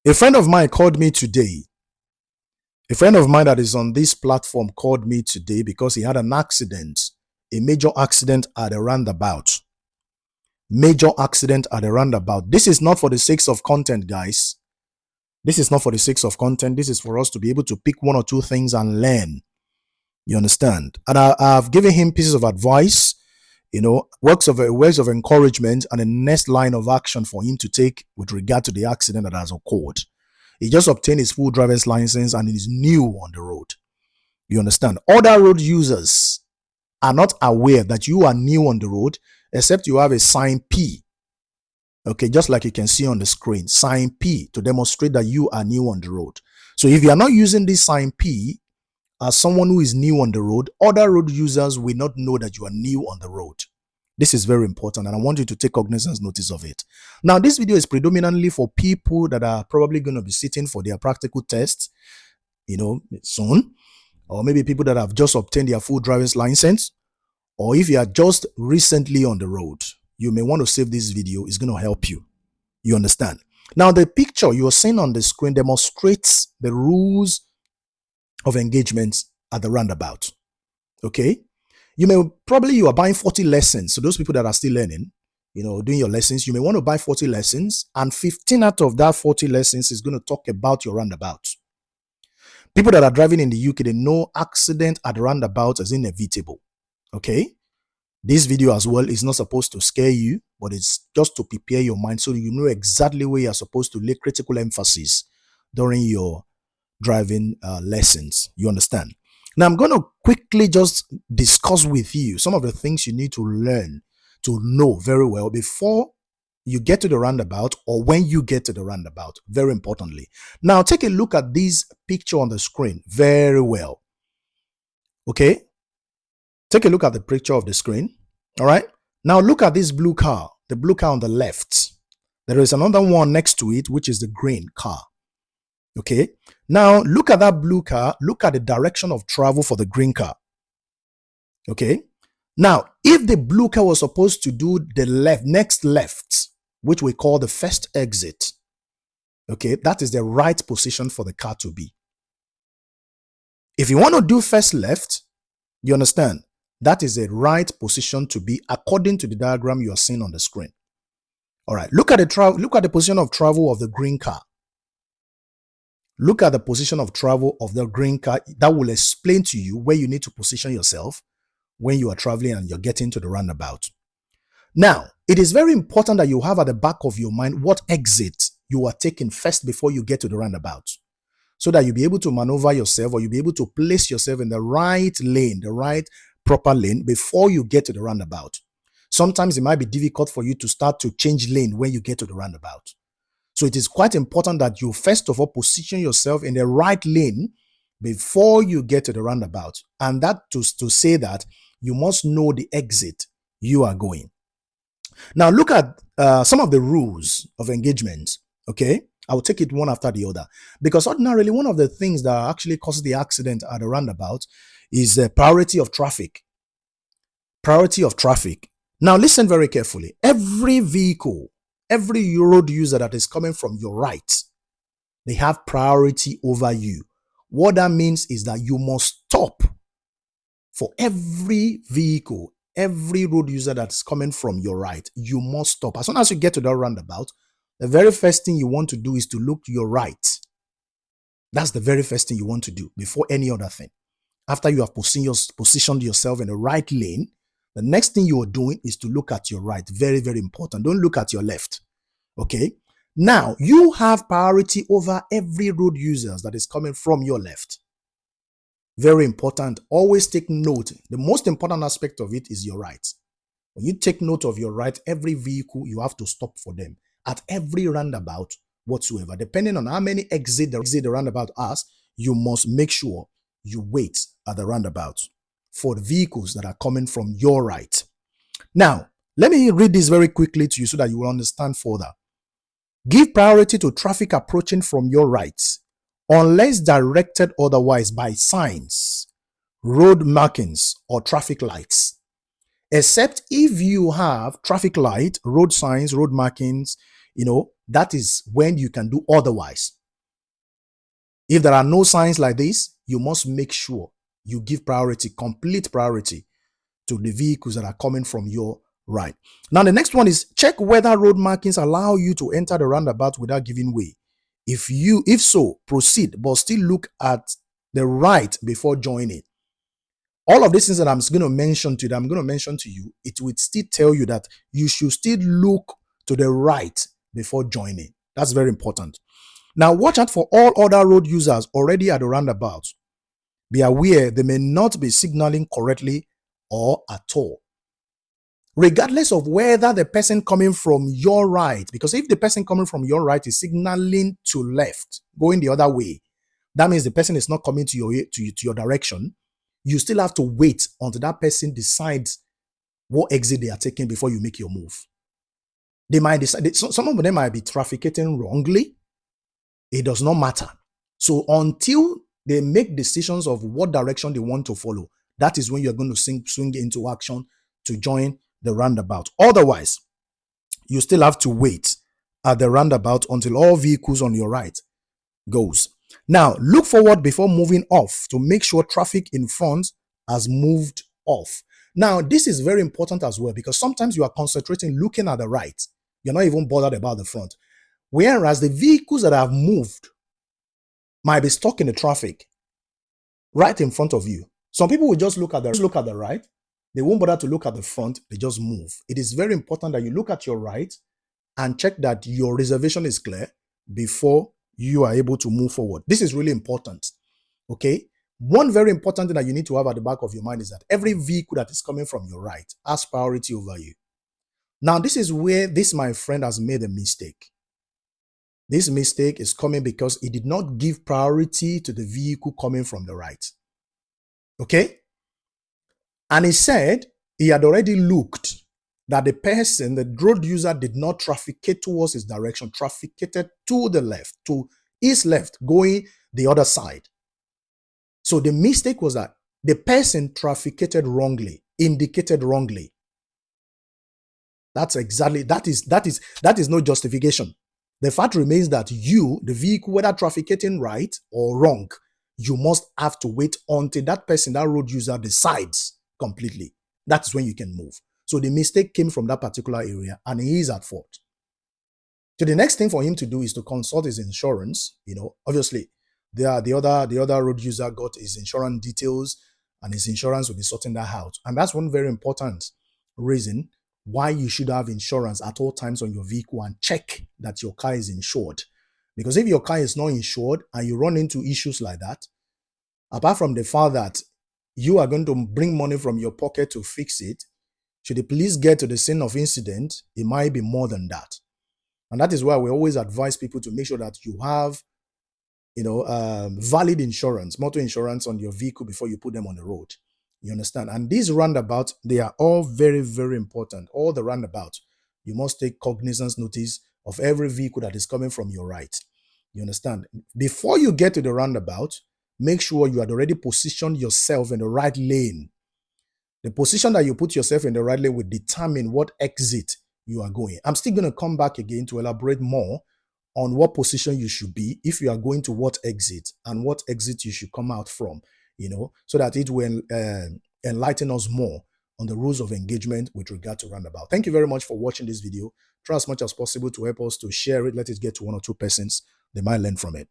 A friend of mine called me today. A friend of mine that is on this platform called me today because he had an accident, a major accident at a roundabout. Major accident at a roundabout. This is not for the sake of content, guys. This is not for the sake of content. This is for us to be able to pick one or two things and learn. You understand? And I've given him pieces of advice, words of encouragement, and a next line of action for him to take with regard to the accident that has occurred. He just obtained his full driver's license and is new on the road. You understand? Other road users are not aware that you are new on the road, except you have a sign P. Okay, just like you can see on the screen, sign P, to demonstrate that you are new on the road. So if you are not using this sign P as someone who is new on the road, other road users will not know that you are new on the road. This is very important, and I want you to take cognizance notice of it. Now, this video is predominantly for people that are probably going to be sitting for their practical tests, soon, or maybe people that have just obtained their full driver's license, or if you are just recently on the road, you may want to save this video. It's going to help you. You understand? Now, the picture you are seeing on the screen demonstrates the rules of engagement at the roundabout. Okay? You are buying 40 lessons. So those people that are still learning, doing your lessons, you may want to buy 40 lessons, and 15 out of that 40 lessons is going to talk about your roundabout. People that are driving in the UK, they know accident at roundabout is inevitable. Okay? This video as well is not supposed to scare you, but it's just to prepare your mind so you know exactly where you're supposed to lay critical emphasis during your driving lessons. You understand? Now, I'm going to quickly just discuss with you some of the things you need to learn to know very well before you get to the roundabout or when you get to the roundabout, very importantly. Now, take a look at this picture on the screen very well. Okay? Take a look at the picture of the screen. All right? Now, look at this blue car, the blue car on the left. There is another one next to it, which is the green car. Okay, now look at that blue car. Look at the direction of travel for the green car. Okay, now if the blue car was supposed to do the next left, which we call the first exit, okay, that is the right position for the car to be. If you want to do first left, you understand, that is the right position to be according to the diagram you are seeing on the screen. All right, look at the position of travel of the green car. Look at the position of travel of the green car. That will explain to you where you need to position yourself when you are traveling and you're getting to the roundabout. Now, it is very important that you have at the back of your mind what exit you are taking first before you get to the roundabout, so that you'll be able to maneuver yourself, or you'll be able to place yourself in the right lane, the right proper lane before you get to the roundabout. Sometimes it might be difficult for you to start to change lane when you get to the roundabout. So it is quite important that you first of all position yourself in the right lane before you get to the roundabout. And that to say that you must know the exit you are going. Now look at some of the rules of engagement. Okay, I will take it one after the other, because ordinarily one of the things that actually causes the accident at a roundabout is the priority of traffic. Priority of traffic. Now listen very carefully. Every vehicle, every road user that is coming from your right, they have priority over you. What that means is that you must stop for every vehicle, every road user that's coming from your right. You must stop. As soon as you get to that roundabout, the very first thing you want to do is to look to your right. That's the very first thing you want to do before any other thing. After you have positioned yourself in the right lane, the next thing you are doing is to look at your right. Very, very important. Don't look at your left. Okay? Now, you have priority over every road user that is coming from your left. Very important. Always take note. The most important aspect of it is your right. When you take note of your right, every vehicle, you have to stop for them at every roundabout whatsoever. Depending on how many exit the roundabout has, you must make sure you wait at the roundabout for the vehicles that are coming from your right. Now, let me read this very quickly to you so that you will understand further. Give priority to traffic approaching from your right, unless directed otherwise by signs, road markings, or traffic lights, except if you have traffic light, road signs, road markings that is when you can do otherwise. If there are no signs like this, you must make sure you give priority, complete priority, to the vehicles that are coming from your right. Now, the next one is check whether road markings allow you to enter the roundabout without giving way. If so, proceed, but still look at the right before joining. All of these things that I'm going to mention to you, it would still tell you that you should still look to the right before joining. That's very important. Now, watch out for all other road users already at the roundabout. Be aware they may not be signaling correctly or at all. Regardless of whether the person coming from your right, because if the person coming from your right is signaling to left, going the other way, that means the person is not coming to your direction. You still have to wait until that person decides what exit they are taking before you make your move. They might decide, some of them might be trafficating wrongly. It does not matter. So until they make decisions of what direction they want to follow, that is when you're going to swing into action to join the roundabout. Otherwise, you still have to wait at the roundabout until all vehicles on your right goes. Now, look forward before moving off to make sure traffic in front has moved off. Now, this is very important as well, because sometimes you are concentrating looking at the right. You're not even bothered about the front. Whereas the vehicles that have moved might be stuck in the traffic right in front of you. Some people will just look at the right. They won't bother to look at the front. They just move. It is very important that you look at your right and check that your reservation is clear before you are able to move forward. This is really important. Okay. One very important thing that you need to have at the back of your mind is that every vehicle that is coming from your right has priority over you. Now, this is where my friend has made a mistake. This mistake is coming because he did not give priority to the vehicle coming from the right. Okay? And he said he had already looked that the person, the road user, did not trafficate towards his direction, trafficated to the left, to his left, going the other side. So the mistake was that the person trafficated wrongly, indicated wrongly. That is no justification. The fact remains that you, the vehicle, whether trafficating right or wrong, you must have to wait until that person, that road user, decides completely. That's when you can move. So the mistake came from that particular area and he is at fault. So the next thing for him to do is to consult his insurance. Obviously, the other road user got his insurance details and his insurance will be sorting that out. And that's one very important reason why you should have insurance at all times on your vehicle and check that your car is insured. Because if your car is not insured and you run into issues like that, apart from the fact that you are going to bring money from your pocket to fix it, should the police get to the scene of incident, it might be more than that. And that is why we always advise people to make sure that you have, valid insurance, motor insurance on your vehicle before you put them on the road. You understand? And these roundabouts, they are all very, very important. All the roundabouts, you must take cognizance notice of every vehicle that is coming from your right. You understand? Before you get to the roundabout, make sure you had already positioned yourself in the right lane. The position that you put yourself in the right lane will determine what exit you are going. I'm still going to come back again to elaborate more on what position you should be if you are going to what exit and what exit you should come out from, so that it will enlighten us more on the rules of engagement with regard to roundabout. Thank you very much for watching this video. Try as much as possible to help us to share it. Let it get to 1 or 2 persons. They might learn from it.